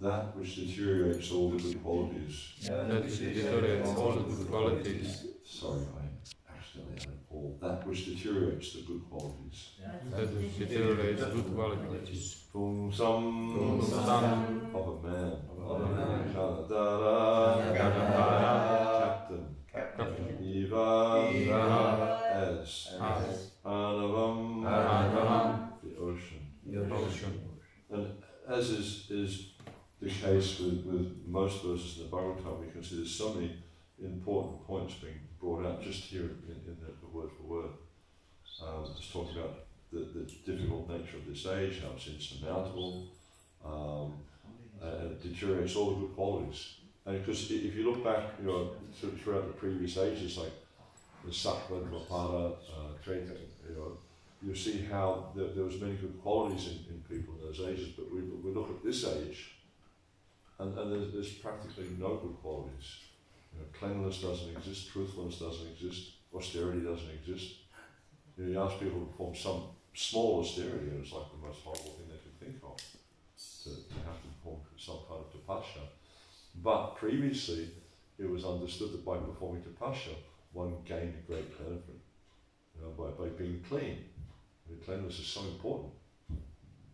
that which deteriorates all the good qualities. That which deteriorates all the good qualities. Sorry, I accidentally added all. That which deteriorates the good qualities. That which deteriorates good qualities. Tum sum of a man. Captain. Eva as Anavam, the ocean. And as is the case with most verses in the Bhagavatam, we can see there's so many important points being brought out just here in the word for word. Just talking about the difficult nature of this age, how it's insurmountable, and it deteriorates all the good qualities. And because if you look back, throughout the previous ages, like the Sattva, Dvapara, Treta, you see how there was many good qualities in people in those ages. But we look at this age, and there's practically no good qualities. Cleanliness doesn't exist, truthfulness doesn't exist, austerity doesn't exist. You ask people to perform some small austerity, and it's like the most horrible thing they can think of, to have to perform some kind of tapasya. But previously, it was understood that by performing tapasya, one gained great benefit, by being clean. Cleanliness is so important.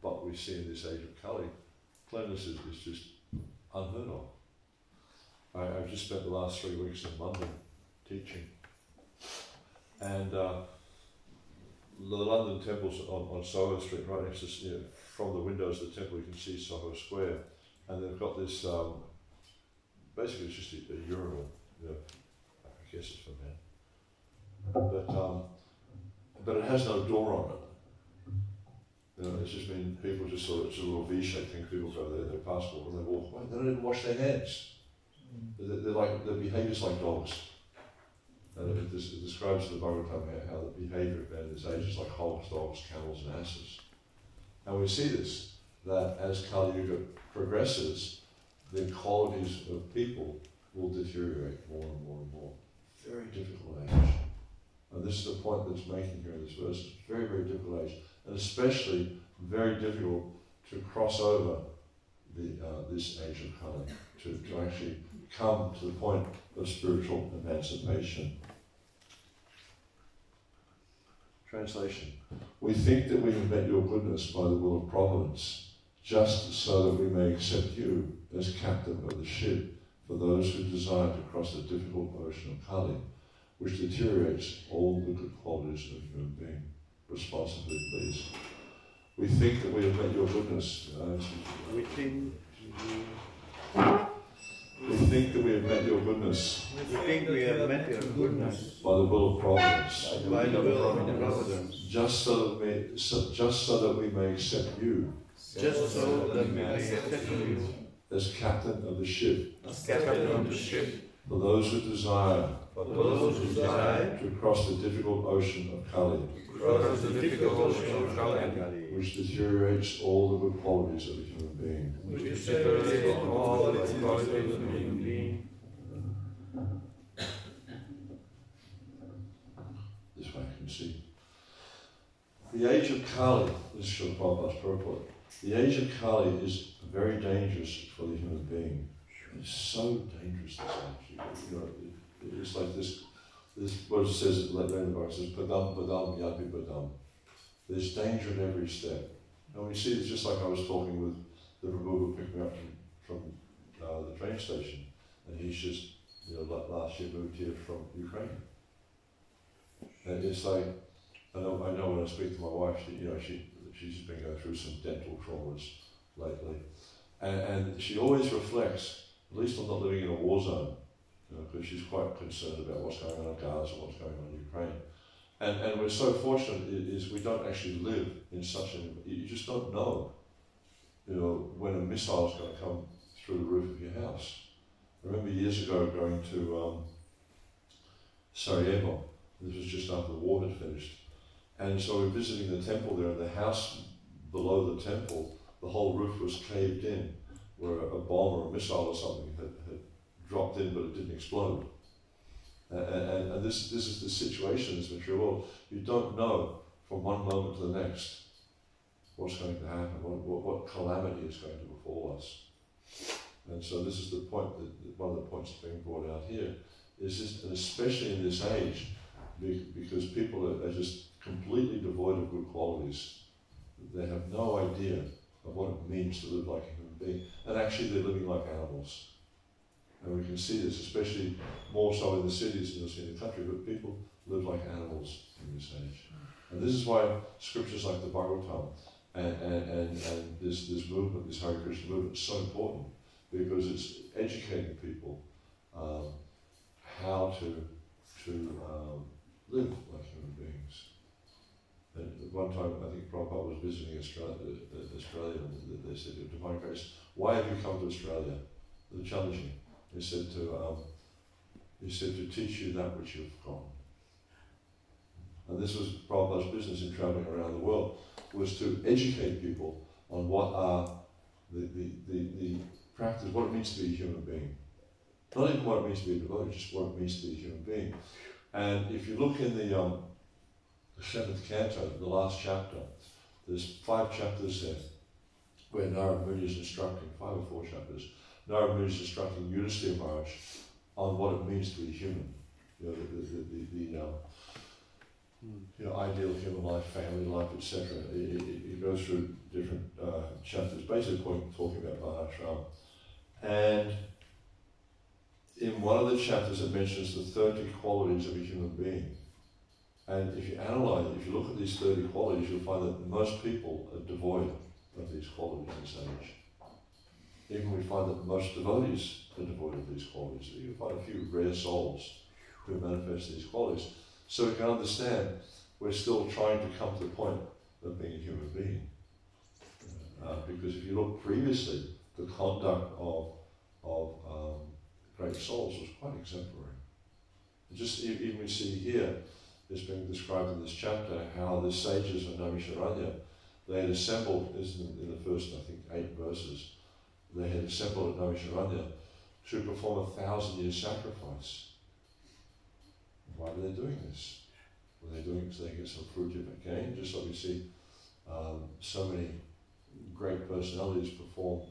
But we see in this age of Kali, cleanliness is just unheard of. I've just spent the last 3 weeks in London teaching, and the London temple's on Soho Street, right next to, from the windows of the temple you can see Soho Square, and they've got this, basically it's just a urinal, I guess it's for men, but it has no door on it. It's just been, people just sort of, it's a little V-shaped thing, people go there, their passport, and they walk away, they don't even wash their hands. Their behaviour's like dogs. And it describes in the Bhagavatam how the behaviour of men in this age is like hogs, dogs, camels and asses. And we see this, that as Kali Yuga progresses, the qualities of people will deteriorate more and more and more. Very difficult age. And this is the point that's making here in this verse. It's very, very difficult age. And especially very difficult to cross over this age of Kali, to actually come to the point of spiritual emancipation. Translation. We think that we have met your goodness by the will of providence, just so that we may accept you as captain of the ship for those who desire to cross the difficult ocean of Kali, which deteriorates all the good qualities of a human being. Responsibly, please. We think that we have met your goodness. We think that we have met your goodness. We think we have met your goodness by the will of providence. By the will of providence. Just so that we may accept you. Just so that we may accept you as captain of the ship. As captain of the ship. For those who desire. For those who desire to cross the difficult ocean of Kali. Cross the difficult ocean of Kali. Which deteriorates all the good qualities of a human being. Which deteriorates all the good qualities of a human being. This way I can see. The age of Kali, this is Srila Prabhupada's purport. The age of Kali is very dangerous for the human being. It's so dangerous, this age. It's like this what it says later in the book, it says, Padam, Padam, Yadvi, Padam. There's danger at every step. And we see it's just like I was talking with the Prabhu who picked me up from the train station, and he's just, last year moved here from Ukraine. And it's like, I know when I speak to my wife, she's been going through some dental traumas lately, and she always reflects, at least I'm not living in a war zone, because she's quite concerned about what's going on in Gaza, what's going on in Ukraine. And we're so fortunate is we don't actually live in such an, you just don't know, when a missile is going to come through the roof of your house. I remember years ago going to Sarajevo. This was just after the war had finished. And so we were visiting the temple there, and the house below the temple, the whole roof was caved in, where a bomb or a missile or something had dropped in, but it didn't explode. And this is the situation in this material world. You don't know from one moment to the next what's going to happen, what calamity is going to befall us. And so this is the point, one of the points being brought out here, is this, and especially in this age, because people are just completely devoid of good qualities. They have no idea of what it means to live like a human being, and actually they're living like animals. And we can see this, especially more so in the cities than in the country, but people live like animals in this age. And this is why scriptures like the Bhagavatam and this movement, this Hare Krishna movement, is so important, because it's educating people how to live like human beings. And at one time, I think Prabhupada was visiting Australia, and they said, Divine Grace, why have you come to Australia? They're challenging. He said to teach you that which you've forgotten. And this was Prabhupada's business in traveling around the world, was to educate people on what are the practice, what it means to be a human being. Not even what it means to be a devotee, just what it means to be a human being. And if you look in the 7th canto, the last chapter, there's 5 chapters there where Narada Muni is instructing, 5 or 4 chapters, Narada Muni is instructing Yudhisthira Maharaj on what it means to be human. Ideal human life, family life, etc. It goes through different chapters, basically talking about Varnashram. And in one of the chapters it mentions the 30 qualities of a human being. And if you analyze it, if you look at these 30 qualities, you'll find that most people are devoid of these qualities in this age. Even we find that most devotees are devoid of these qualities. You find a few rare souls who manifest these qualities. So we can understand we're still trying to come to the point of being a human being. Because if you look previously, the conduct of great souls was quite exemplary. Just even we see here, it's being described in this chapter, how the sages of Naimisharanya, they had assembled, in the first, I think, 8 verses, they had assembled at Naimisharanya to perform a 1,000-year sacrifice. Why were they doing this? Were they doing it so they get some fruitive gain? Just like we see so many great personalities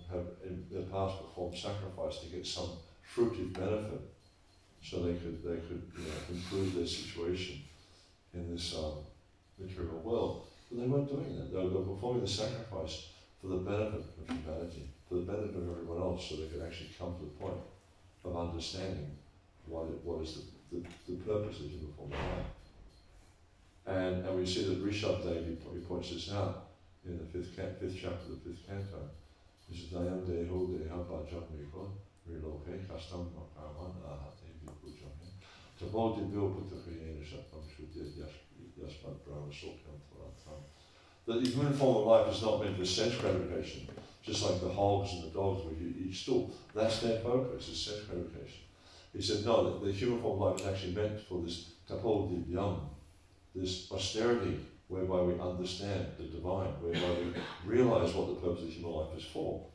have in the past performed sacrifice to get some fruitive benefit, so they could improve their situation in this material world. But they weren't doing that. They were performing the sacrifice for the benefit of humanity, for the benefit of everyone else, so they could actually come to the point of understanding what is the purpose of human form of life. And we see that Rishabh Dev, he points this out in the 5th chapter of the 5th canto. He says, Dayam Deho Deha Bhajam Mekon, Riloke, Kastam Makaman, Ahate Vikujame, Tabodi Bil Putakayena Shakam Shudya Yasmat Brahma Sokam Taratam. That the human form of life is not meant for sense gratification, just like the hogs and the dogs where you eat stool. That's their focus, is sense gratification. He said, no, the human form of life is actually meant for this tapodivyam, this austerity whereby we understand the divine, whereby we realize what the purpose of human life is for.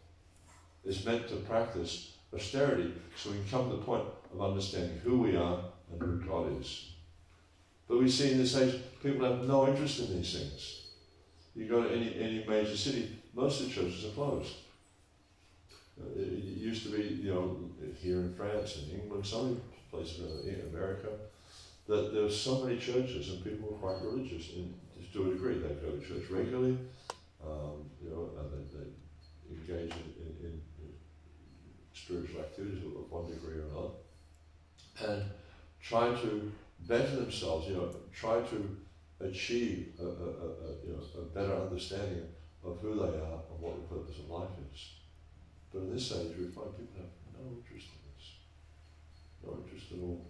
It's meant to practice austerity so we can come to the point of understanding who we are and who God is. But we see in this age, people have no interest in these things. You go to any major city, most of the churches are closed. It used to be, here in France and England, some places in America, that there were so many churches and people were quite religious to a degree. They go to church regularly, and they engage in spiritual activities of one degree or another, and try to better themselves, try to achieve a better understanding of who they are and what the purpose of life is. But in this age, we find people have no interest in this. No interest at all.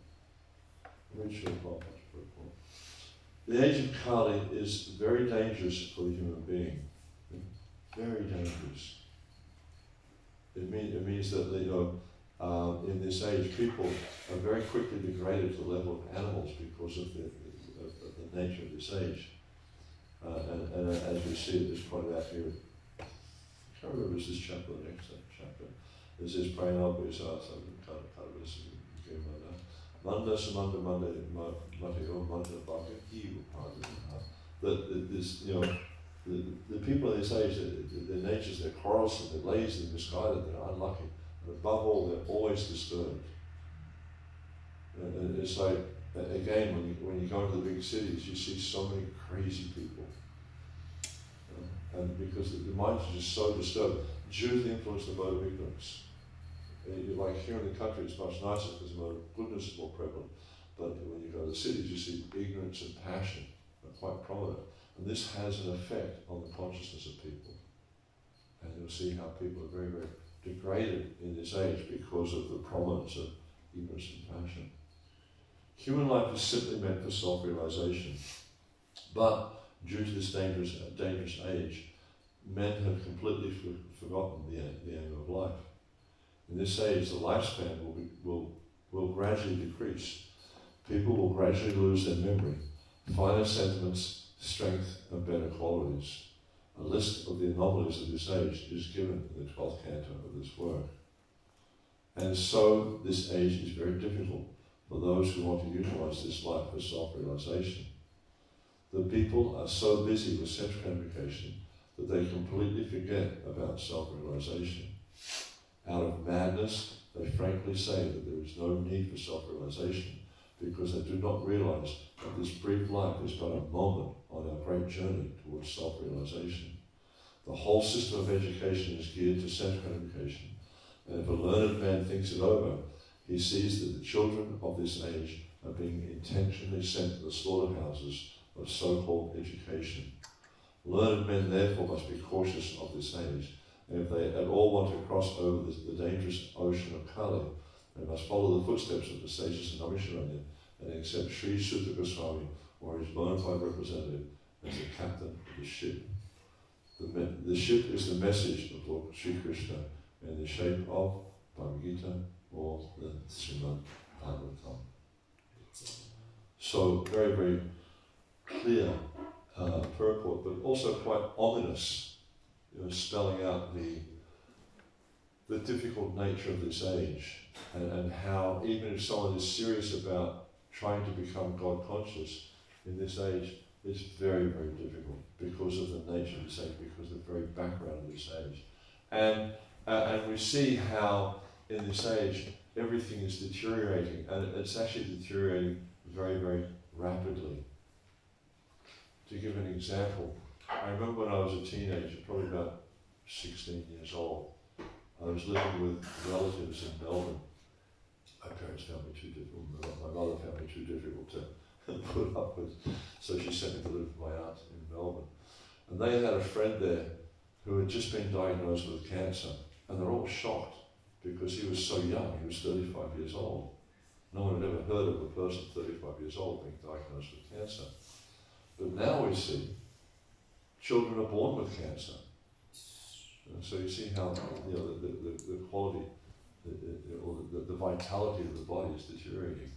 The age of Kali is very dangerous for the human being. Very dangerous. It means that in this age, people are very quickly degraded to the level of animals because of the nature of this age. And as we see, it's pointed out here. I can't remember if it's this chapter or the next chapter. It says, Manda Samanda Manda Mateo Manda Bhaka Evu that this, the people in this age, their natures, they're quarrelsome, they're lazy, they're misguided, they're unlucky. And above all, they're always disturbed. And it's like, again, when you go into the big cities, you see so many crazy people. And because the minds are just so disturbed due to the influence of the mode of ignorance. Like here in the country, it's much nicer because the mode of goodness is more prevalent. But when you go to the cities, you see ignorance and passion are quite prominent. And this has an effect on the consciousness of people. And you'll see how people are very, very degraded in this age because of the prominence of ignorance and passion. Human life is simply meant for self-realization. But due to this dangerous age, men have completely forgotten the aim of life. In this age, the lifespan will gradually decrease. People will gradually lose their memory, finer sentiments, strength, and better qualities. A list of the anomalies of this age is given in the 12th canto of this work. And so this age is very difficult for those who want to utilize this life for self-realization. The people are so busy with sense gratification that they completely forget about self-realization. Out of madness, they frankly say that there is no need for self-realization because they do not realize that this brief life is but a moment on our great journey towards self-realization. The whole system of education is geared to sense gratification, and if a learned man thinks it over, he sees that the children of this age are being intentionally sent to the slaughterhouses of so-called education. Learned men therefore must be cautious of this age, and if they at all want to cross over the dangerous ocean of Kali, they must follow the footsteps of the sages and Narasimha and accept Sri Sutta Goswami or his bona fide representative as the captain of the ship. The ship is the message of Lord Sri Krishna in the shape of Bhagavad Gita or the Srimad Bhagavatam. So very, very clear purport, but also quite ominous, spelling out the difficult nature of this age and how even if someone is serious about trying to become God conscious in this age, it's very, very difficult because of the nature of this age, because of the very background of this age. And we see how in this age everything is deteriorating, and it's actually deteriorating very, very rapidly. To give an example, I remember when I was a teenager, probably about 16 years old, I was living with relatives in Melbourne. My parents found me too difficult, my mother found me too difficult to put up with, so she sent me to live with my aunt in Melbourne. And they had a friend there who had just been diagnosed with cancer, and they're all shocked because he was so young, he was 35 years old. No one had ever heard of a person 35 years old being diagnosed with cancer. But now we see children are born with cancer. And so you see how the quality, the vitality of the body is deteriorating.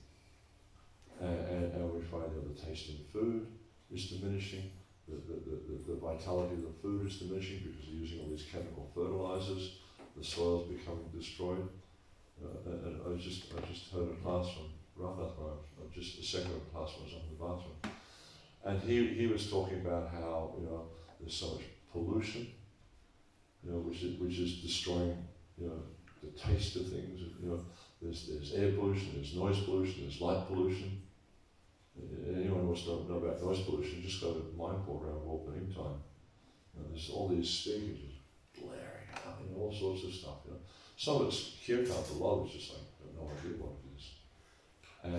And we find that the taste in food is diminishing, the vitality of the food is diminishing because they're using all these chemical fertilizers, the soil's becoming destroyed. And I just heard a class from Ramath Maharaj, just a second of class when I was up in the bathroom. And he was talking about how there's so much pollution, which is destroying the taste of things. There's air pollution, there's noise pollution, there's light pollution. Anyone who wants to know about noise pollution, just go to Mindful around opening time. There's all these speakers just blaring out, all sorts of stuff. Some of it's kirtan, a lot of it's just like I have no idea what it is. And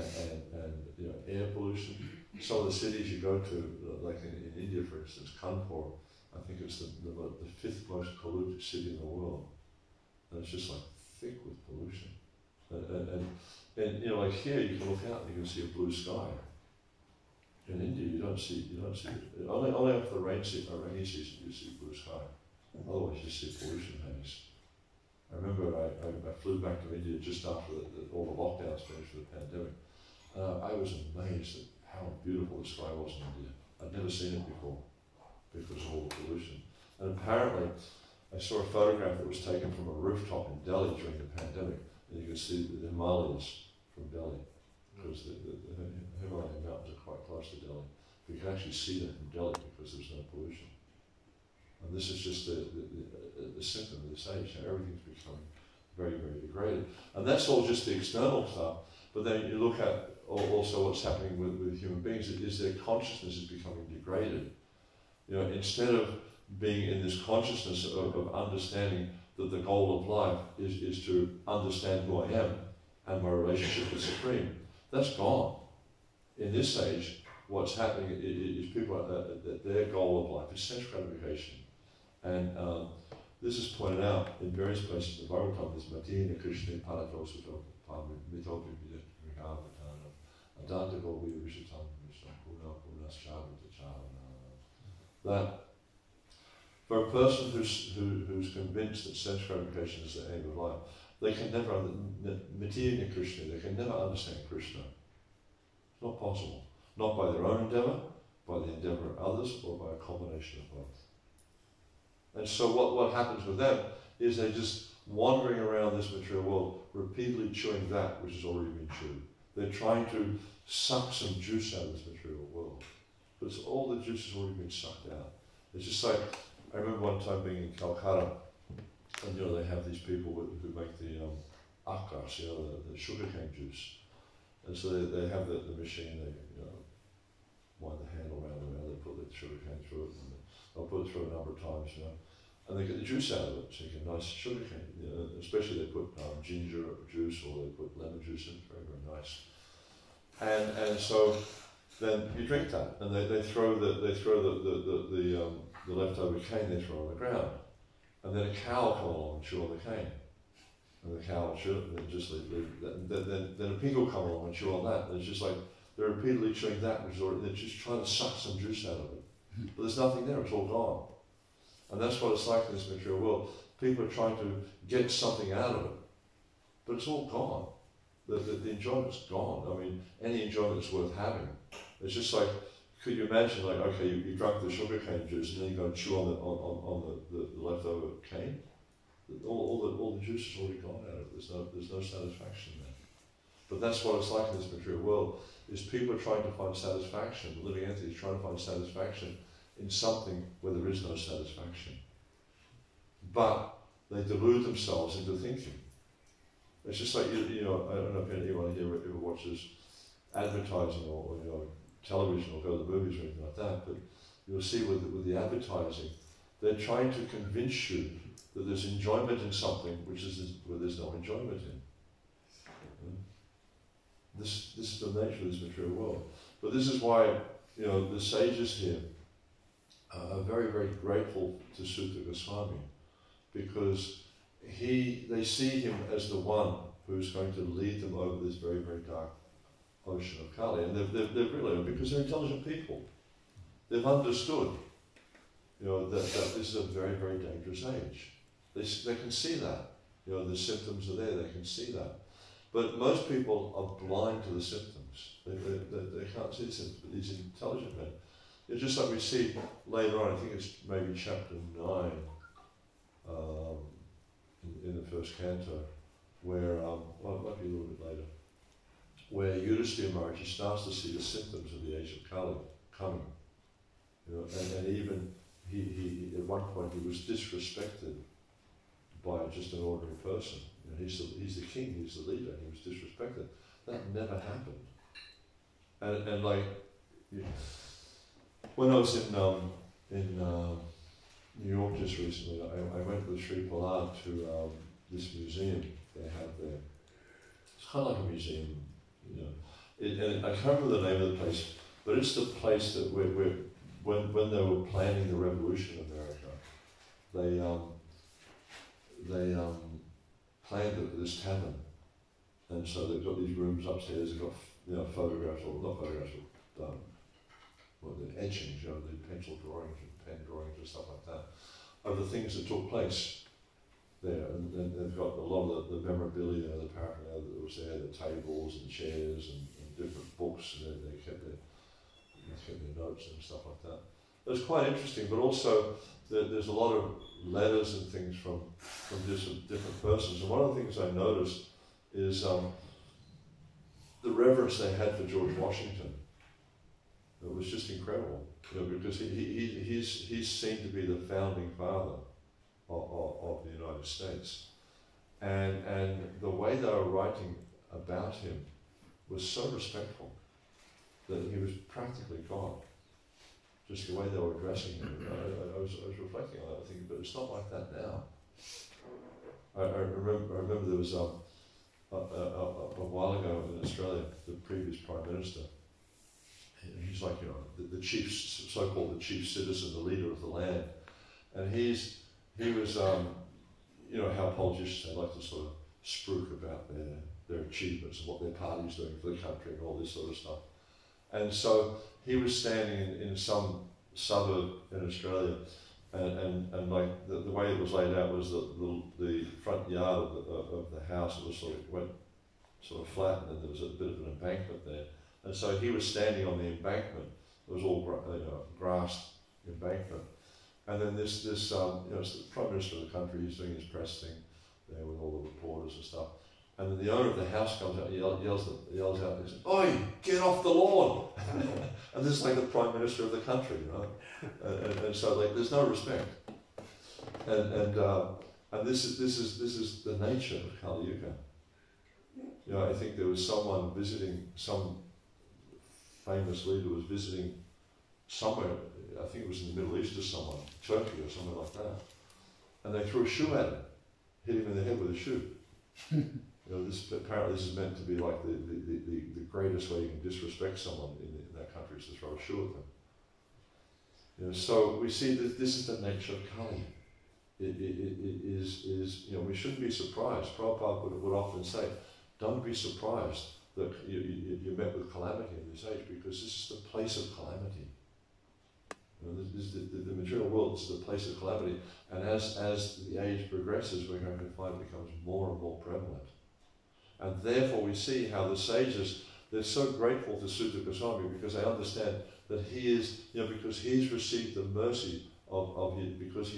air pollution. Some of the cities you go to, like in India, for instance, Kanpur, I think it's the fifth most polluted city in the world, and it's just like thick with pollution. And like here, you can look out and you can see a blue sky. In India, you don't see it. Only after the rainy season you see blue sky. Otherwise, you see pollution haze. I remember I flew back to India just after all the lockdowns finished for the pandemic. I was amazed at how beautiful the sky was in India. I'd never seen it before because of all the pollution. And apparently, I saw a photograph that was taken from a rooftop in Delhi during the pandemic, and you could see the Himalayas from Delhi, because the Himalayan mountains are quite close to Delhi. But you can actually see them from Delhi because there's no pollution. And this is just the symptom of this age, how everything's becoming very, very degraded. And that's all just the external stuff. But then you look at also what's happening with human beings, is their consciousness is becoming degraded. Instead of being in this consciousness of understanding that the goal of life is to understand who I am and my relationship with Supreme, that's gone. In this age, what's happening is people, their goal of life is sense gratification. And this is pointed out in various places in the Bhagavatam. There's Madhina Krishna Paratosuto Mitopi Vidyavatana Adanta Govi Vishitam Vishna Puna Puna Shavata. That for a person who's convinced that sense gratification is the aim of life, they can never Madhina Krishna, they can never understand Krishna. It's not possible. Not by their own endeavour, by the endeavour of others, or by a combination of both. And so what happens with them is they're just wandering around this material world, repeatedly chewing that which has already been chewed. They're trying to suck some juice out of this material world. But all the juice has already been sucked out. It's just like, I remember one time being in Calcutta, and they have these people who make the akras, the sugarcane juice. And so they have the machine, they wind the handle around, they put the sugarcane through it, and they'll put it through a number of times, and they get the juice out of it, so you get nice sugarcane. Especially they put ginger juice or they put lemon juice in, very, very nice. And so then you drink that, and they throw the leftover cane they throw on the ground, and then a cow will come along and chew on the cane. And the cow will chew it, and then just then a pig will come along and chew on that. And it's just like they're repeatedly chewing that, which is already, they're just trying to suck some juice out of it. But there's nothing there, it's all gone. And that's what it's like in this material world. People are trying to get something out of it, but it's all gone. The enjoyment's gone. I mean, any enjoyment is worth having. It's just like, could you imagine, like, okay, you drank the sugarcane juice, and then you go and chew on the leftover cane? All the juice is already gone out of it. There's no satisfaction there. But that's what it's like in this material world, is people are trying to find satisfaction, the living entities trying to find satisfaction in something where there is no satisfaction. But they delude themselves into thinking. It's just like, I don't know if anyone here ever watches advertising or television or go to the movies or anything like that, but you'll see with the advertising, they're trying to convince you that there's enjoyment in something where there's no enjoyment in. This is the nature of this material world. But this is why, the sages here are very, very grateful to Sutta Goswami, because they see him as the one who's going to lead them over this very, very dark ocean of Kali. And they're really, because they're intelligent people. They've understood, that this is a very, very dangerous age. They can see that. The symptoms are there, they can see that. But most people are blind to the symptoms. They can't see the symptoms, but these intelligent men, it's just like we see later on, I think it's maybe chapter 9 in the first canto, where, well, it might be a little bit later, where Yudhishthira Maharaj starts to see the symptoms of the age of Kali coming. And even he at one point he was disrespected by just an ordinary person. He's the king, he's the leader, and he was disrespected. That never happened. And like, when I was in New York just recently, I went with Sri Prahlad to this museum they have there. It's kind of like a museum, and I can't remember the name of the place, but it's the place that when they were planning the revolution in America, they planned this tavern, and so they've got these rooms upstairs. They've got photographs, or not photographs, but the etchings, the pencil drawings and pen drawings and stuff like that, of the things that took place there. And then they've got a lot of the memorabilia, the paraphernalia that was there, the tables and chairs and different books, and they kept their notes and stuff like that. It was quite interesting, but also there's a lot of letters and things from different persons. And one of the things I noticed is the reverence they had for George Washington. It was just incredible, because he's seen to be the founding father of the United States. And the way they were writing about him was so respectful that he was practically God. Just the way they were addressing him. I was reflecting on that, thinking, but it's not like that now. I remember there was a while ago in Australia, the previous Prime Minister, he's like, the chief, so-called the chief citizen, the leader of the land. And he was, how politicians, they like to sort of spruik about their achievements and what their party's doing for the country and all this sort of stuff. And so he was standing in some suburb in Australia, and like the way it was laid out was that the front yard of the house, it was went flat, and then there was a bit of an embankment there. And so he was standing on the embankment. It was all grassed embankment. And then it's the Prime Minister of the country, he's doing his press thing there with all the reporters and stuff. And then the owner of the house comes out and yells out and says, "Oi, get off the lawn!" And this is like the Prime Minister of the country, and so like there's no respect. And this is the nature of Kali Yuga. I think there was someone visiting, some famous leader was visiting somewhere, I think it was in the Middle East or someone, Turkey or somewhere like that, and they threw a shoe at him, hit him in the head with a shoe. Apparently this is meant to be like the greatest way you can disrespect someone in that country is to throw a shoe at them. So we see that this is the nature of Kali. It is we shouldn't be surprised. Prabhupada would often say, don't be surprised that you met with calamity in this age, because this is the place of calamity. This is the material world, this is the place of calamity, and as the age progresses, we're going to find it becomes more and more prevalent. And therefore we see how the sages, they're so grateful to Sutta Goswami because they understand that he is, because he's received the mercy of his, because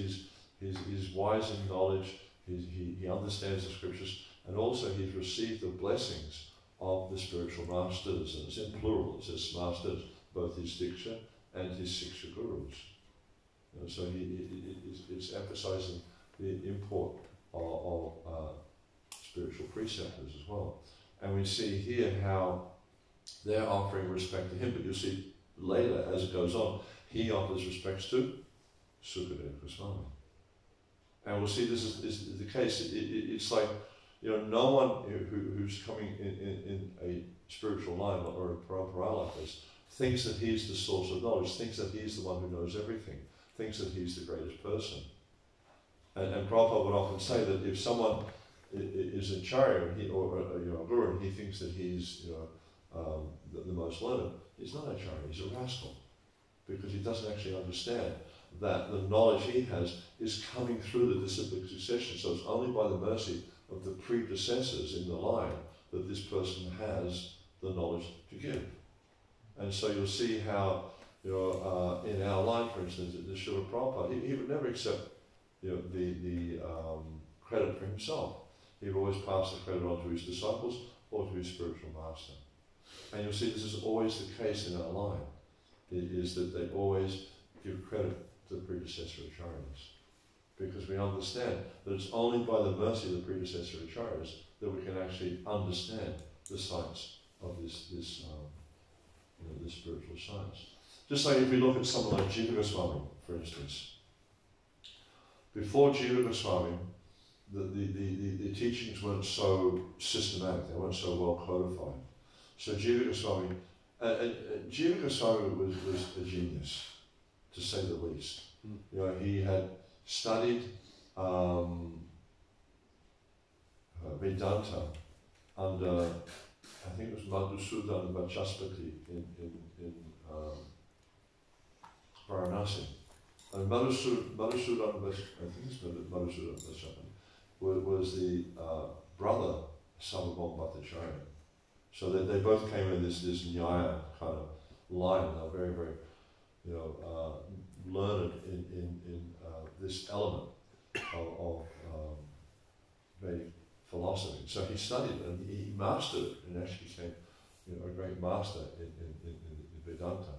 he's wise in knowledge, he understands the scriptures, and also he's received the blessings of the spiritual masters, and it's in plural, it says masters, both his Diksha and his Siksha gurus. So it's emphasizing the import of spiritual preceptors as well. And we see here how they're offering respect to him, but you'll see later, as it goes on, he offers respects to Sukadeva Goswami. And we'll see this is the case. It's like, no one who's coming in a spiritual line or a parampara like this thinks that he's the source of knowledge, thinks that he's the one who knows everything, thinks that he's the greatest person. And Prabhupada would often say that if someone is a charya or a guru and he thinks that he's the most learned, he's not a charya, he's a rascal, because he doesn't actually understand that the knowledge he has is coming through the disciplic succession. So it's only by the mercy of the predecessors in the line that this person has the knowledge to give. And so you'll see how, in our line, for instance, the Srila Prabhupada, he would never accept the credit for himself. He would always pass the credit on to his disciples or to his spiritual master. And you'll see this is always the case in our line, is that they always give credit to the predecessor acharyas. Because we understand that it's only by the mercy of the predecessor acharyas that we can actually understand the science of this spiritual science. Just like if we look at someone like Jiva Goswami, for instance. Before Jiva Goswami, the teachings weren't so systematic, they weren't so well codified. So Jiva Goswami, Jiva Goswami was a genius, to say the least. He had studied Vedanta under, I think it was Madhusudan Vachaspati in Varanasi. And Madhusudan Vachaspati was the brother of Sarvabhauma Bhattacharya. So they both came in this Nyaya kind of line. They were very, very, learned in this element of Vedic philosophy. So he studied and he mastered it and actually became a great master in Vedanta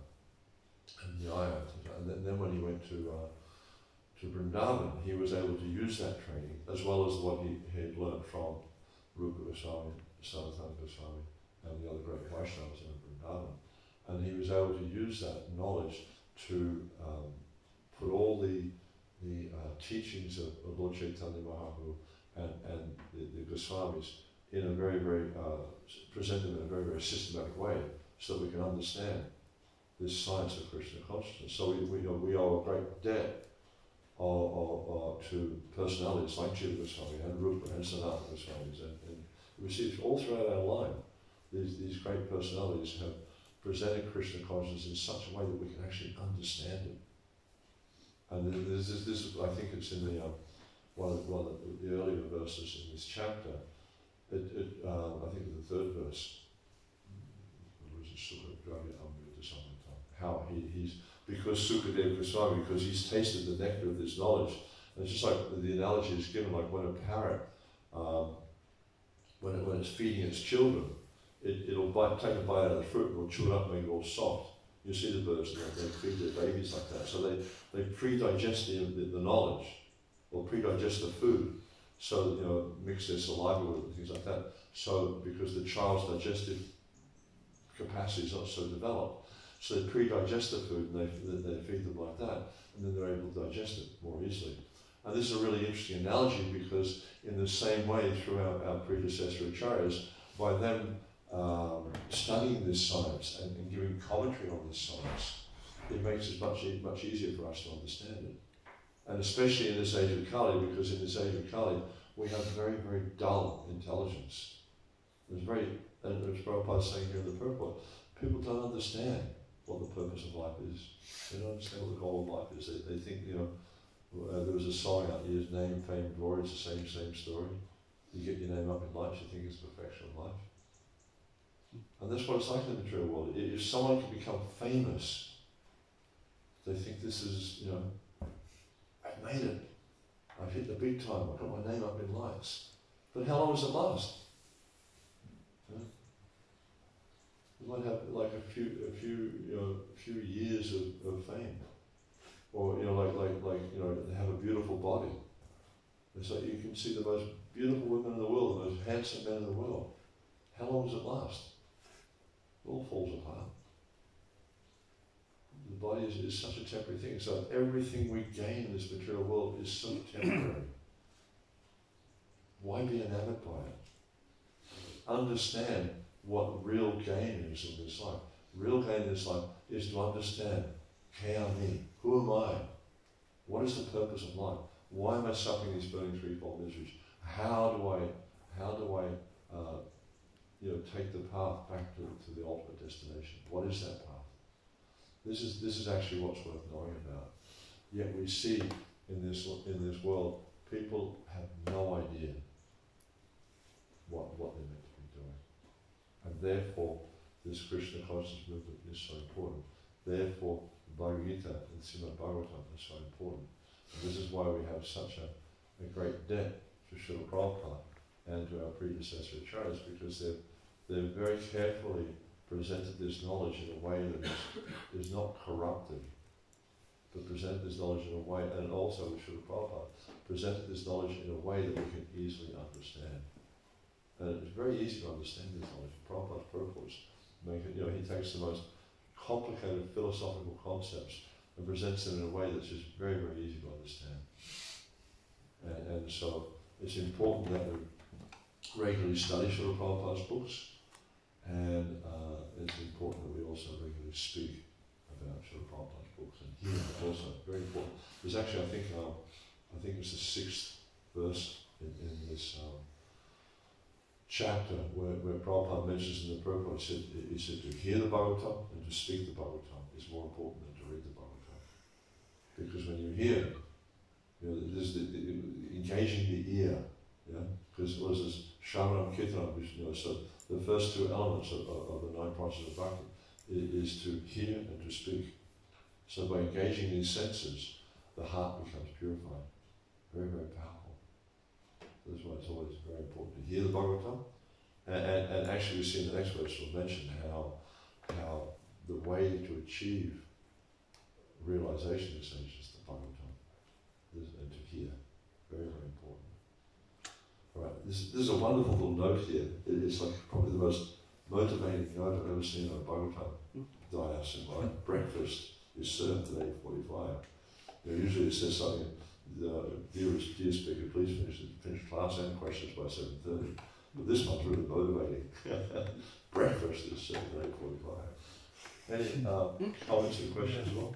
and Nyaya. And then when he went to to Vrindavan, he was able to use that training as well as what he had learnt from Rupa Goswami, Sanatana Goswami, and the other great Vaishnavas in Vrindavan. And he was able to use that knowledge to put all the teachings of Lord Chaitanya Mahaprabhu and the Goswamis in a very, very, present them in a very, very systematic way so that we can understand this science of Krishna consciousness. So we owe a great debt to personalities like Jiva Goswami and Rupa and Sanatana Goswamis, and we see it all throughout our line. These great personalities have presented Krishna consciousness in such a way that we can actually understand it. And this I think it's in the one of the earlier verses in this chapter. I think in the third verse. How he's because Sukadeva Goswami, because he's tasted the nectar of this knowledge. And it's just like the analogy is given, like when a parrot, when it's feeding its children, it'll take a bite out of the fruit and it'll chew it up and make it all soft. You see the birds, they feed their babies like that. So they pre-digest the knowledge, or pre-digest the food, so that, mix their saliva with it and things like that. So because the child's digestive capacity is not so developed, so they pre-digest the food and they feed them like that, and then they're able to digest it more easily. And this is a really interesting analogy because in the same way through our predecessor acharyas, by them studying this science and giving commentary on this science, it makes it much easier for us to understand it. And especially in this age of Kali, because in this age of Kali, we have very, very dull intelligence. And as Prabhupada is saying here in the purport, people don't understand what the purpose of life is. They don't understand what the goal of life is. They think, there was a song out years, name, fame, glory, it's the same story. You get your name up in lights, you think it's perfection of life. And that's what it's like in the material world. If someone can become famous, they think this is, I've made it. I've hit the big time, I've got my name up in lights. But how long does it last? You might have like a few years of fame, or they have a beautiful body. It's like you can see the most beautiful women in the world, the most handsome men in the world. How long does it last? It all falls apart. The body is such a temporary thing. So everything we gain in this material world is so temporary. Why be enamored by it? Understand what real gain is in this life. Real gain in this life is to understand, me, who am I? What is the purpose of life? Why am I suffering these burning threefold miseries? How do I take the path back to the ultimate destination? What is that path? This is actually what's worth knowing about. Yet we see in this world, people have no idea what they're meant to be doing. And therefore, this Krishna consciousness movement is so important. Therefore, Bhagavad Gita and Srimad Bhagavatam are so important. And this is why we have such a great debt to Srila Prabhupada and to our predecessor acharyas, because they've very carefully presented this knowledge in a way that is not corrupted, but presented this knowledge in a way, and also with Srila Prabhupada, presented this knowledge in a way that we can easily understand. And it's very easy to understand this knowledge. Prabhupada's purpose make it, he takes the most complicated philosophical concepts and presents them in a way that's just very, very easy to understand. And so it's important that we regularly study Srila Prabhupada's books, and it's important that we also regularly speak about Srila Prabhupada's books, and here it's also very important. There's actually, I think it's the 6th verse in this chapter where Prabhupada mentions in the purport, he said to hear the Bhagavatam and to speak the Bhagavatam is more important than to read the Bhagavatam. Because when you hear, there's the engaging the ear, because what is this? Shravanam Kirtanam, so the first two elements of the 9 processes of bhakti is to hear and to speak. So by engaging these senses, the heart becomes purified. Very, very powerful. That's why it's always very important to hear the Bhagavatam. And actually we see in the next verse we'll mention how the way to achieve realization of this age is the Bhagavatam. and to hear. Very, very important. All right, this is a wonderful little note here. It's like probably the most motivating note I've ever seen on a Bhagavatam. Narasimha, breakfast is served at 8:45. Usually it says something, dear speaker, please finish class and questions by 7:30. But this one's really motivating. Breakfast is served at 8:45. Any comments or questions at all?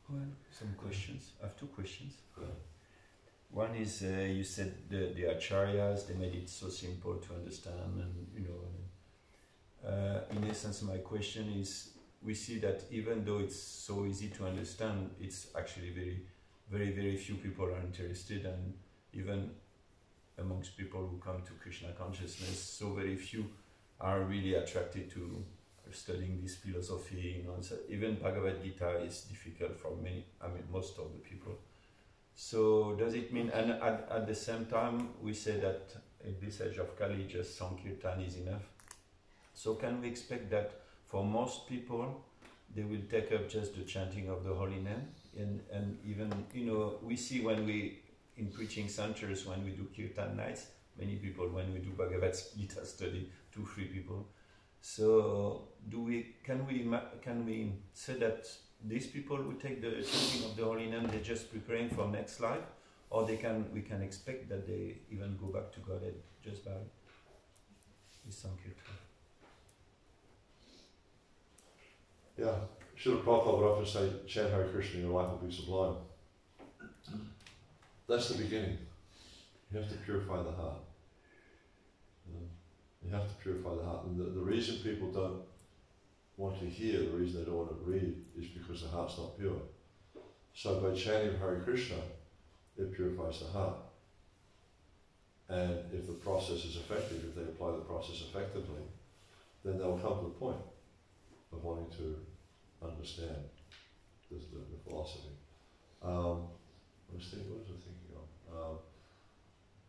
Well, some questions. I have two questions. Yeah. One is you said the acharyas, they made it so simple to understand, and in essence my question is, we see that even though it's so easy to understand, it's actually very, very, very few people are interested, and even amongst people who come to Krishna consciousness, so very few are really attracted to studying this philosophy. So even Bhagavad Gita is difficult for many, most of the people. So does it mean, and at the same time we say that in this age of Kali just Sankirtan is enough. So can we expect that for most people they will take up just the chanting of the holy name? And even, we see when we, in preaching centers, when we do Kirtan nights, many people, when we do Bhagavad Gita study, 2-3 people. So can we say that these people will take the chanting of the holy name, they're just preparing for next life, or we can expect that they even go back to Godhead just by this Sankirtan? Yeah, Srila Prabhupada would often say, chant Hare Krishna and your life will be sublime. That's the beginning. You have to purify the heart. You have to purify the heart. And the reason people don't want to hear, the reason they don't want to read, is because the heart's not pure. So by chanting Hare Krishna, it purifies the heart. And if the process is effective, if they apply the process effectively, then they'll come to the point of wanting to understand the philosophy. What was I thinking of?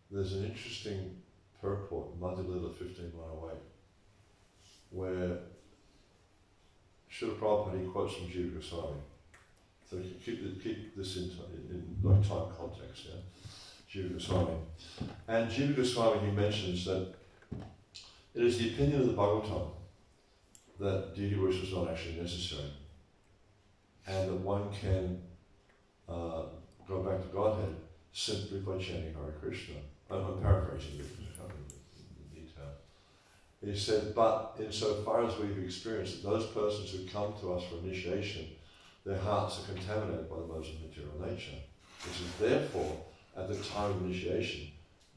There's an interesting purport, Madhya-lila 15 mile away, where Srila Prabhupada, he quotes from Jiva Goswami. So you can keep this in like time context, yeah? Jiva Goswami. And Jiva Goswami, he mentions that it is the opinion of the Bhagavatam that deity worship is not actually necessary, and that one can go back to Godhead simply by chanting Hare Krishna. I'm paraphrasing it because I can't remember the detail. He said, but insofar as we've experienced that those persons who come to us for initiation, their hearts are contaminated by the modes of material nature. This is therefore, at the time of initiation,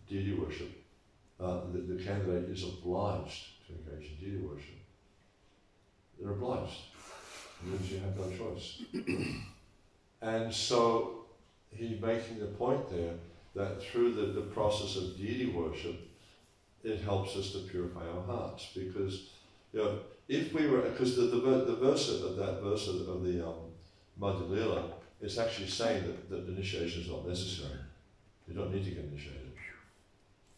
deity worship, the candidate is obliged to engage in deity worship. They're obliged. It means you have no choice. And so he's making the point there that through the process of deity worship, it helps us to purify our hearts. Because, if we were, because the verse of the Madhya-lila, it's actually saying that initiation is not necessary. You don't need to get initiated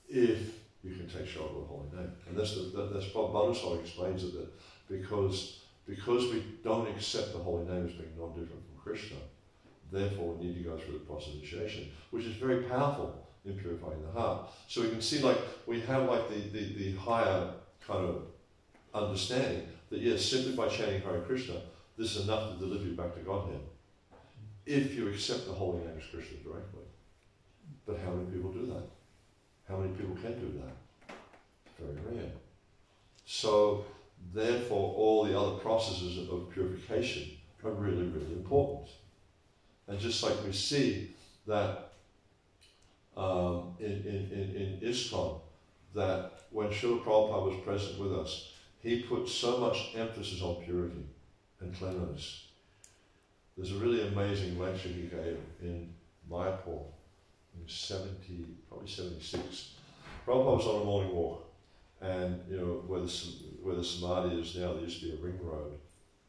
if you can take shelter of the holy name. And that's Madhuswami explains it, that because we don't accept the holy name as being non-different from Krishna, therefore we need to go through the process of initiation, which is very powerful in purifying the heart. So we can see, we have the higher kind of understanding that yes, simply by chanting Hare Krishna, this is enough to deliver you back to Godhead, if you accept the holy name as Krishna directly. But how many people do that? How many people can do that? Very rare. So therefore all the other processes of purification are really, really important. And just like we see that in ISKCON, that when Srila Prabhupada was present with us, he put so much emphasis on purity and cleanliness. There's a really amazing lecture he gave in Mayapur in probably 76. Prabhupada was on a morning walk, and where the Samadhi is now, there used to be a ring road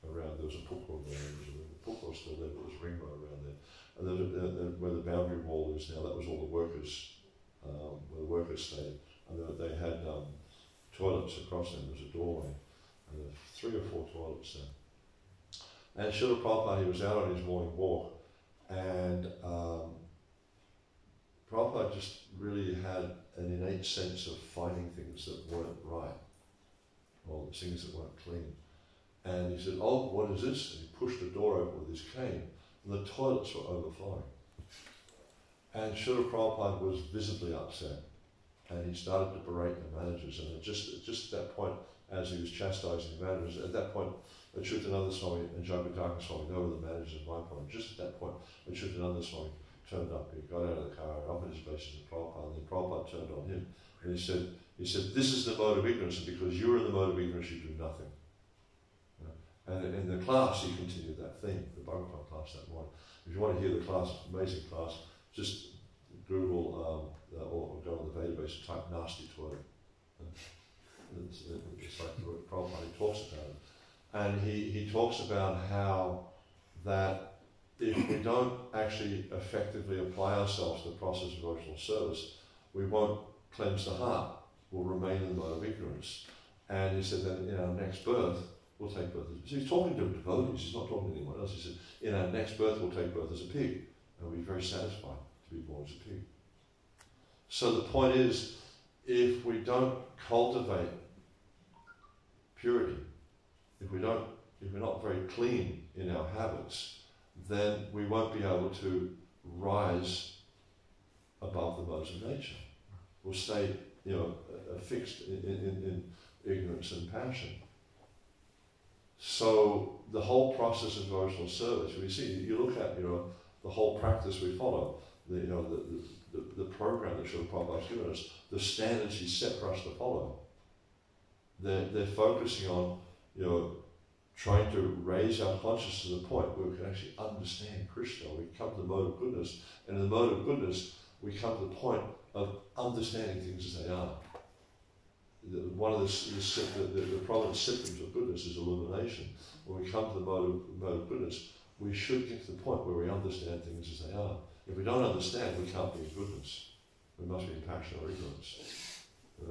around. There was a pukul there. The pukul was still there, but there was a ring road around there. And then where the boundary wall is now, that was all the workers, where the workers stayed. And they had toilets across them. There was a doorway, and there were 3 or 4 toilets there. And Srila Prabhupada, he was out on his morning walk, And Prabhupada just really had an innate sense of finding things that weren't right, or things that weren't clean. And he said, "Oh, what is this?" And he pushed the door open with his cane, and the toilets were overflowing. And Srila Prabhupada was visibly upset, and he started to berate the managers. And just at that point, as he was chastising the managers, at that point, Achyutananda Swami and Jagadaka Swami, they were the managers at my point. Just at that point, Achyutananda Swami turned up. He got out of the car, offered his obeisance to Prabhupada, and then Prabhupada turned on him, and he said, "This is the mode of ignorance, and because you're in the mode of ignorance, you do nothing." And in the class, he continued that theme, the Bhagavatam class that morning. If you want to hear the class, amazing class, just Google or go on the database and type "nasty toilet." It's like the word Prabhupada, he talks about it. And he talks about how that if we don't actually effectively apply ourselves to the process of devotional service, we won't cleanse the heart, we'll remain in the mode of ignorance. And he said that in our next birth, we'll take birth as... So he's talking to devotees, he's not talking to anyone else. He said, in our next birth, we'll take birth as a pig, and we'll be very satisfied to be born as a pig. So the point is, if we don't cultivate purity, if we're not very clean in our habits, then we won't be able to rise above the modes of nature. We'll stay, fixed in ignorance and passion. So the whole process of devotional service, we see, you look at, the whole practice we follow, the program that Srila Prabhupada's given us, the standards he set for us to follow. They're focusing on, trying to raise our consciousness to the point where we can actually understand Krishna. We come to the mode of goodness, and in the mode of goodness, we come to the point of understanding things as they are. One of the prominent symptoms of goodness is illumination. When we come to the mode of goodness, we should get to the point where we understand things as they are. If we don't understand, we can't be in goodness. We must be in passion or ignorance.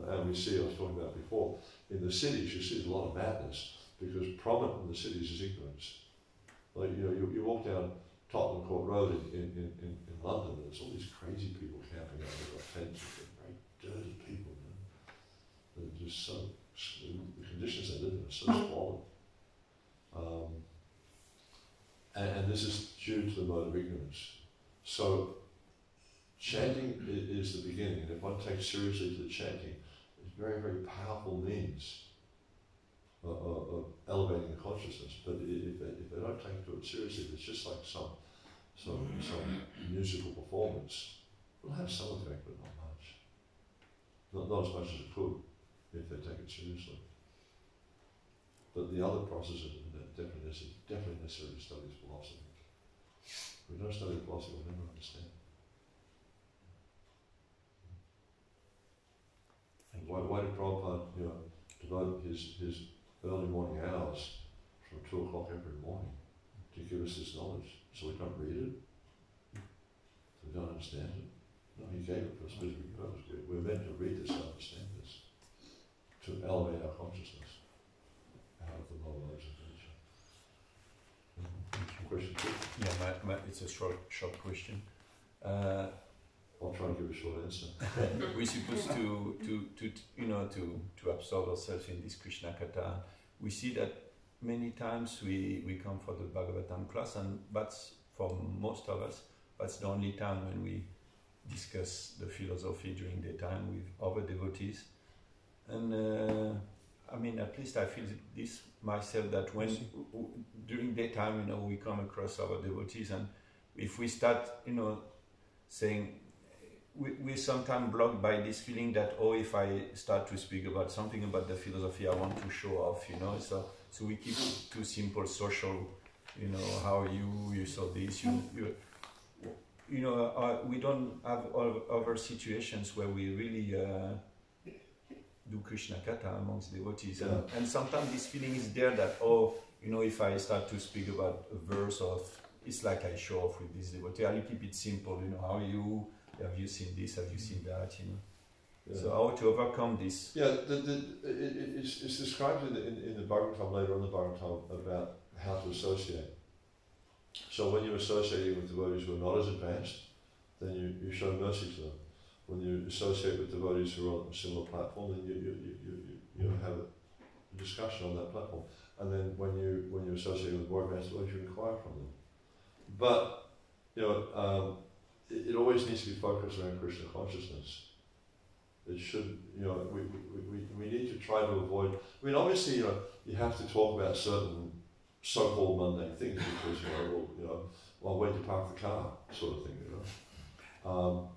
And we see, I was talking about before, in the cities, you see there's a lot of madness, because prominent in the cities is ignorance. Like, you walk down Tottenham Court Road in London, and there's all these crazy people camping out there, fences, very dirty people. They're just so, the conditions they live in are so squalid. And this is due to the mode of ignorance. So chanting is the beginning, and if one takes seriously the chanting, it's very, very powerful means of elevating the consciousness. But if they don't take to it seriously, if it's just like some musical performance, it'll have some effect, but not much. Not as much as it could if they take it seriously. But the other processes are definitely necessary to study philosophy. If we don't study philosophy, we'll never understand. Why did Prabhupada, devote his early morning hours from 2 o'clock every morning to give us this knowledge? So we don't read it? So we don't understand it? No, he gave it for a specific purpose. We're meant to read this and understand this, to elevate our consciousness out of the low modes of nature. Question 2? Yeah, it's a short question. I'll try and give a short answer. We're supposed to absorb ourselves in this Krishna Katha. We see that many times we come for the Bhagavatam class, and that's for most of us, that's the only time when we discuss the philosophy during the time with other devotees. And at least I feel this myself, that when during that time, we come across our devotees, and if we start, saying, we're sometimes blocked by this feeling that, if I start to speak about something about the philosophy, I want to show off, so we keep it too simple, social, how are you saw this, we don't have other situations where we really do Krishna Katha amongst devotees. Yeah. And sometimes this feeling is there that, if I start to speak about a verse it's like I show off with this devotee. I'll keep it simple, how are you? Have you seen this? Have you seen that? Yeah. So how to overcome this? Yeah, it's described in the Bhagavatam, later on in the Bhagavatam, about how to associate. So when you're associating with devotees who are not as advanced, then you show mercy to them. When you associate with devotees who are on a similar platform, then you have a discussion on that platform. And then when you associate with more advanced devotees, you inquire from them. But it always needs to be focused around Krishna consciousness. It should, we need to try to avoid. I mean, obviously, you have to talk about certain so-called mundane things because well, where'd you park the car, sort of thing,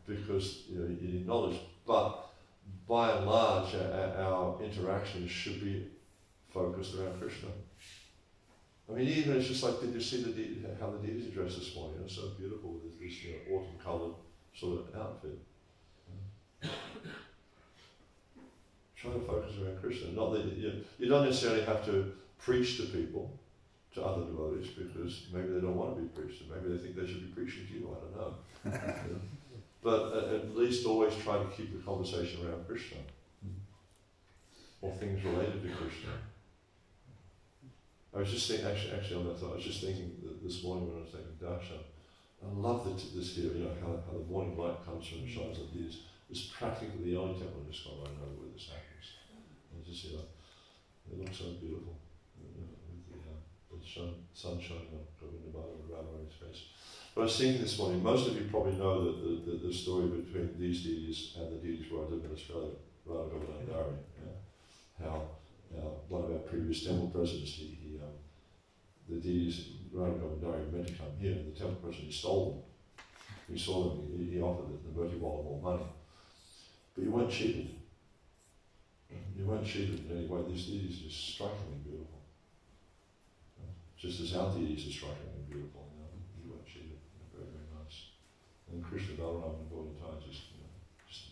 because you need knowledge. But by and large, our interactions should be focused around Krishna. I mean, even it's just like, did you see how the deities are dressed this morning? It's so beautiful with this autumn-coloured sort of outfit. Try to focus around Krishna. Not that you don't necessarily have to preach to people, to other devotees, because maybe they don't want to be preached to. Maybe they think they should be preaching to you. I don't know. But at least always try to keep the conversation around Krishna or things related to Krishna. I was just thinking, actually on that thought, I was just thinking that this morning when I was taking darshan, I love this here, how the morning light comes from and shines on these. It's practically the only temple in ISKCON I know where this happens. And just, it looks so beautiful. With the sun shining on Govinda Bala and Radharani's face. But I was thinking this morning, most of you probably know that the story between these deities and the deities where I live in Australia, Radha Govinda and Dari. How one of our previous temple presidents, the deities, Radha Govinda and Dari, were meant to come here, and the temple president stole them. He saw them, he offered the Murti Walla more money. But you weren't cheated. You weren't cheated in any way. These deities are just strikingly beautiful. Just as our deities are strikingly beautiful. You weren't cheated. Very, very nice. And Krishna, Balaram and Gaudiyanta are just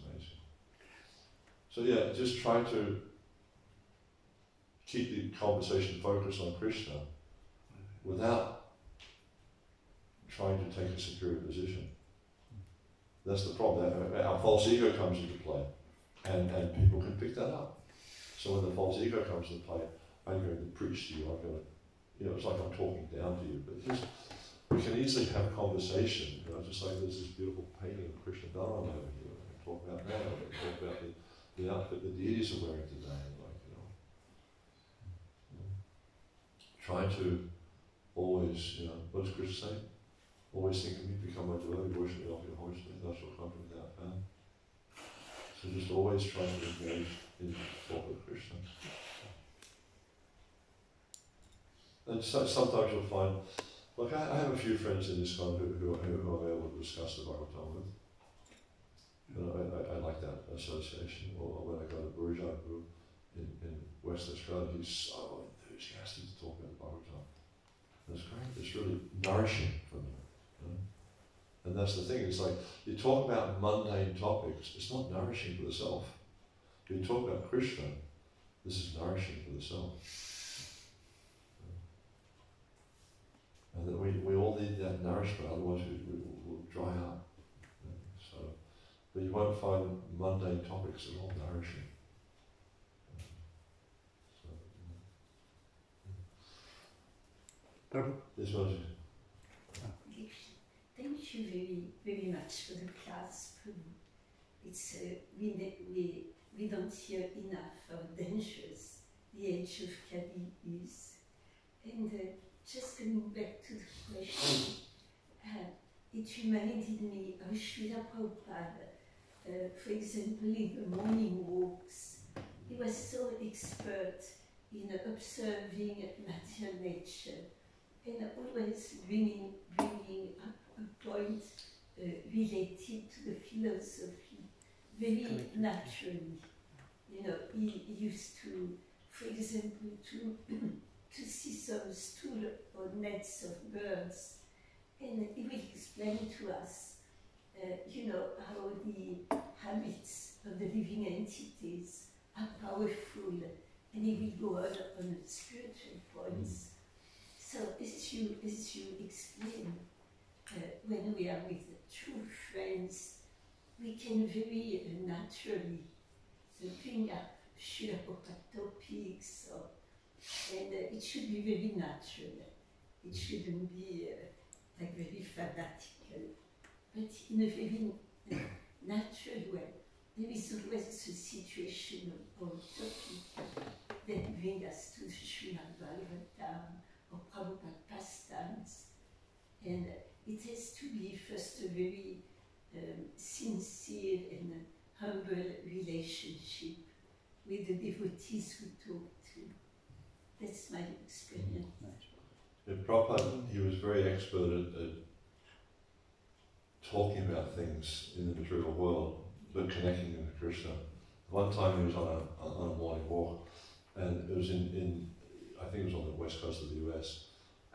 amazing. So just try to keep the conversation focused on Krishna without trying to take a superior position. That's the problem. Our false ego comes into play, and people can pick that up. So when the false ego comes into play, I'm going to preach to you. I'm going to, it's like I'm talking down to you. But we can easily have a conversation. Just like there's this beautiful painting of Krishna Balaram over here. We can talk about that. We can talk about the outfit the deities are wearing today. Try to always, what does Krishna say? Always think of me, become my devotee, worship me, offer your homage to me, thou shalt come to me without fail. So just always try to engage in talk with Krishna. And so, sometimes you'll find, I have a few friends in ISKCON who I'm able to discuss the Bhagavatam with. And I like that association. Or when I go to Burjah in West Australia, he's so enthusiastic to talk about the Bhagavatam. That's great. It's really nourishing for me. And that's the thing, it's like, you talk about mundane topics, it's not nourishing for the self. You talk about Krishna, this is nourishing for the self. And that we all need that nourishment, otherwise we'll dry up. But you won't find mundane topics at all nourishing. Prabhu? This was Thank you very, very much for the class, Prabhu. It's we don't hear enough how dangerous the age of Kali is. And just coming back to the question, it reminded me of Srila Prabhupada, for example, in the morning walks. He was so expert in observing material nature and always bringing up a point related to the philosophy very naturally. He used to, for example, to see some stool or nets of birds, and he will explain to us, how the habits of the living entities are powerful, and he will go on spiritual points. So as you explain, when we are with true friends, we can very naturally bring up Srila Prabhupada topics, and it should be very natural. It shouldn't be like very fanatical, but in a very natural way. There is always a situation or topic that brings us to the Srimad Bhagavatam or Prabhupada pastimes, and it has to be first a very sincere and humble relationship with the devotees who talk to. That's my experience. Yeah, Prabhupada, he was very expert at talking about things in the material world, but connecting them to Krishna. One time he was on a morning walk, and it was I think it was on the west coast of the US,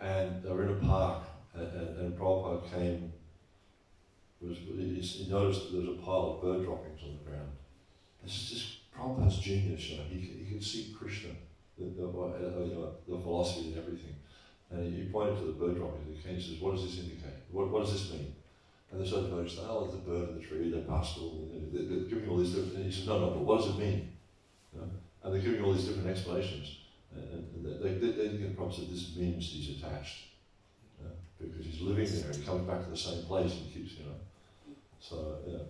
and they were in a park, and Prabhupada came. He noticed that there was a pile of bird droppings on the ground. This is just Prabhupada's genius, you know. He could see Krishna, the philosophy and everything. And he pointed to the bird droppings and he says, "What does this indicate? What does this mean?" And the sort of noticed, "Oh, there's a bird in the tree, they're pastoral, and they're giving all these different," and he says, "No, but what does it mean?" You know? And they're giving all these different explanations. And they get Prabhupada said, "This means he's attached. Because he's living there, he comes back to the same place and keeps, you know." So,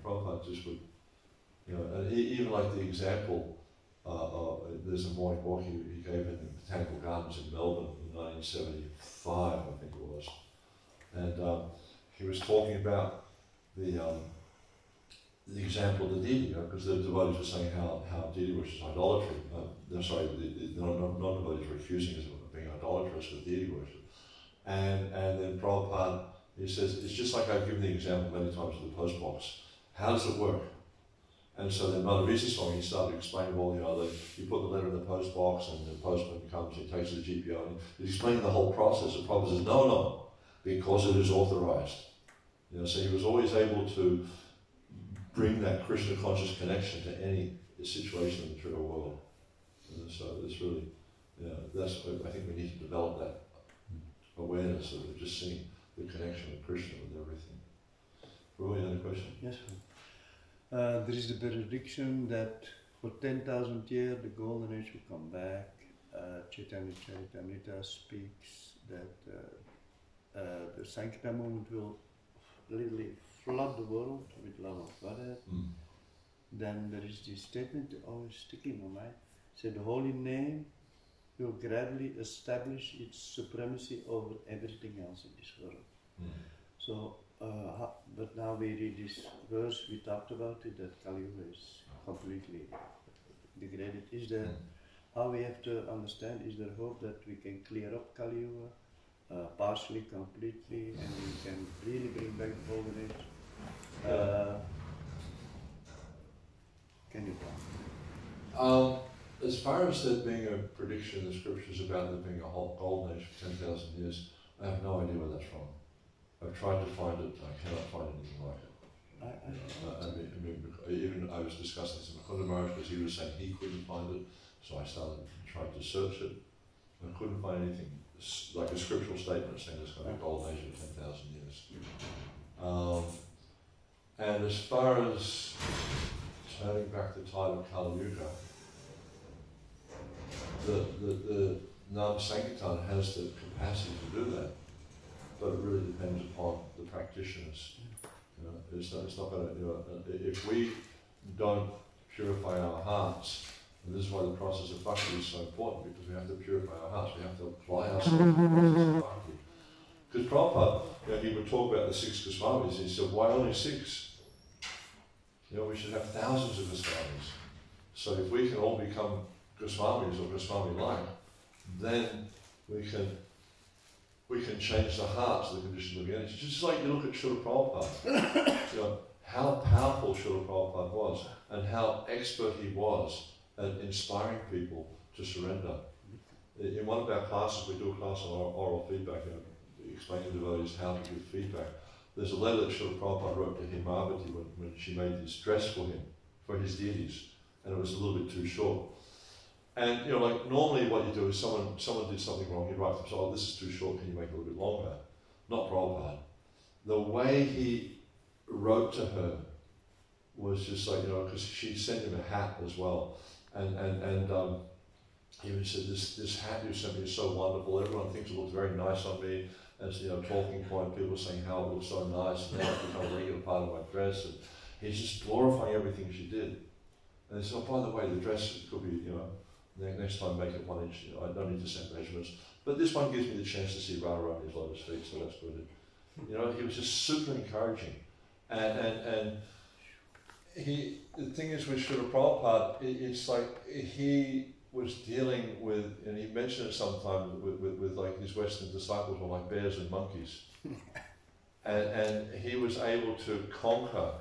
Prabhupada just would, you know, and even like the example, there's a morning walk he gave in the Botanical Gardens in Melbourne in 1975, I think it was. And he was talking about the example of the deity, you know, because the devotees were saying how deity worship is idolatry. The non-devotees were accusing us of being idolatrous with deity worship. And then Prabhupada, he says, it's just like I've given the example many times of the post box. How does it work? And so then Madhavisa Swami, he started explaining, well, you know, you put the letter in the post box and the postman comes, he takes it to the GPO, and he's explaining the whole process. And Prabhupada says, no, because it is authorized. You know, so he was always able to bring that Krishna conscious connection to any situation in the material world. And so it's really, I think we need to develop that awareness of just seeing the connection of Krishna with everything. Prabhu, you had a question? Yes. There is the benediction that for 10,000 years the golden age will come back. Chaitanya Charitamrita speaks that the Sankirtan movement will literally flood the world with love of Godhead. Then there is this statement always sticking in my mind. Say the holy name will gradually establish its supremacy over everything else in this world. So, but now we read this verse, we talked about it, that Kali Yuga is completely degraded. Is there, how we have to understand, is there hope that we can clear up Kali Yuga, partially, completely, and we can really bring back the golden age? Can you talk? As far as there being a prediction in the scriptures about there being a whole golden age for 10,000 years, I have no idea where that's from. I've tried to find it, I cannot find anything like it. Even I was discussing this with Mukunda Maharaj because he was saying he couldn't find it, so I started trying to search it. I couldn't find anything like a scriptural statement saying there's going to be a golden age of 10,000 years. And as far as turning back the tide of Kali Yuga, the Nam Sankirtan has the capacity to do that, but it really depends upon the practitioners. You know, it's not going to, you know, if we don't purify our hearts, and this is why the process of bhakti is so important, because we have to purify our hearts, we have to apply ourselves to the process of bhakti. Because Prabhupada, you know, he would talk about the 6 Goswamis, and he said, why only 6? You know, we should have thousands of Goswamis. So if we can all become Goswamis or Goswami-like, then we can change the hearts, the condition of the energy. Just like you look at Srila Prabhupada, you know, how powerful Srila Prabhupada was, and how expert he was at inspiring people to surrender. In one of our classes, we do a class on oral feedback, you know, explaining to devotees how to give feedback. There's a letter that Srila Prabhupada wrote to Himavati when she made this dress for him, for his deities, and it was a little bit too short. And you know, like normally what you do is someone did something wrong, you write to them, oh, this is too short, can you make it a little bit longer? Not Prabhupada. The way he wrote to her was just like, you know, because she sent him a hat as well. And he even said, this hat you sent me is so wonderful, everyone thinks it looks very nice on me, as talking point, people saying how it looks so nice, and now it's become a regular part of my dress, and he's just glorifying everything she did. And he said, oh, by the way, the dress could be, next time make it 1 inch, I don't need to set measurements. But this one gives me the chance to see Radha on his lotus feet, so that's good. He was just super encouraging. And the thing is with Srila Prabhupada, it's like he was dealing with, and he mentioned it sometimes with like his Western disciples were like bears and monkeys. and he was able to conquer,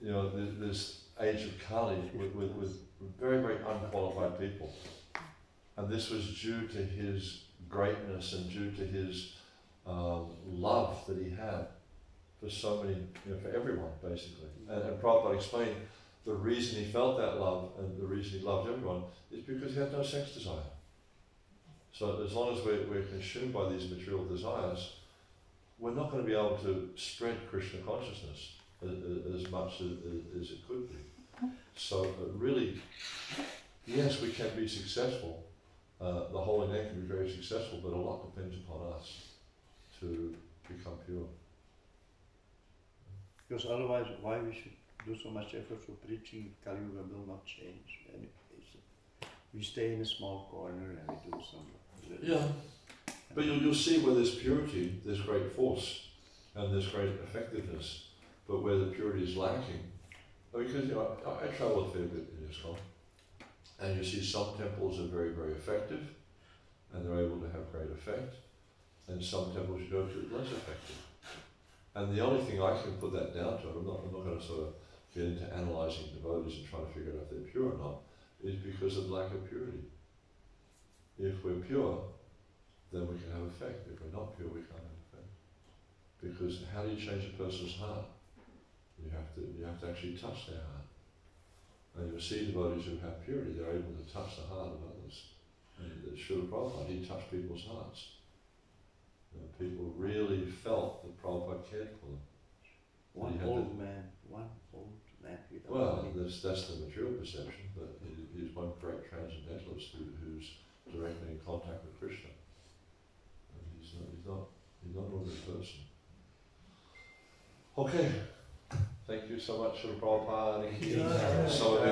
this age of Kali with very, very unqualified people. And this was due to his greatness and due to his love that he had for so many, for everyone, basically. And Prabhupada explained the reason he felt that love and the reason he loved everyone is because he had no sex desire. So as long as we're consumed by these material desires, we're not going to be able to spread Krishna consciousness as much as it could be. So really, yes, we can be successful. The holy name can be very successful, but a lot depends upon us to become pure. Because otherwise, why we should do so much effort for preaching, Kali Yuga will not change. And we stay in a small corner and we do some. Yeah, but you'll see where there's purity, there's great force, and there's great effectiveness. But where the purity is lacking, because I travel a fair bit in ISKCON, and you see some temples are very, very effective, and they're able to have great effect, and some temples you go to less effective. And the only thing I can put that down to, I'm not going to sort of get into analysing devotees and trying to figure out if they're pure or not, is because of lack of purity. If we're pure, then we can have effect. If we're not pure, we can't have effect. Because how do you change a person's heart? You have to actually touch their heart. And you'll see devotees who have purity, they're able to touch the heart of others. And Srila Prabhupada, he touched people's hearts. People really felt that Prabhupada cared for them. One old man. Well, that's the material perception, but he's one great transcendentalist who's directly in contact with Krishna. And he's not an ordinary person. Okay. Thank you so much for Prabhupada. So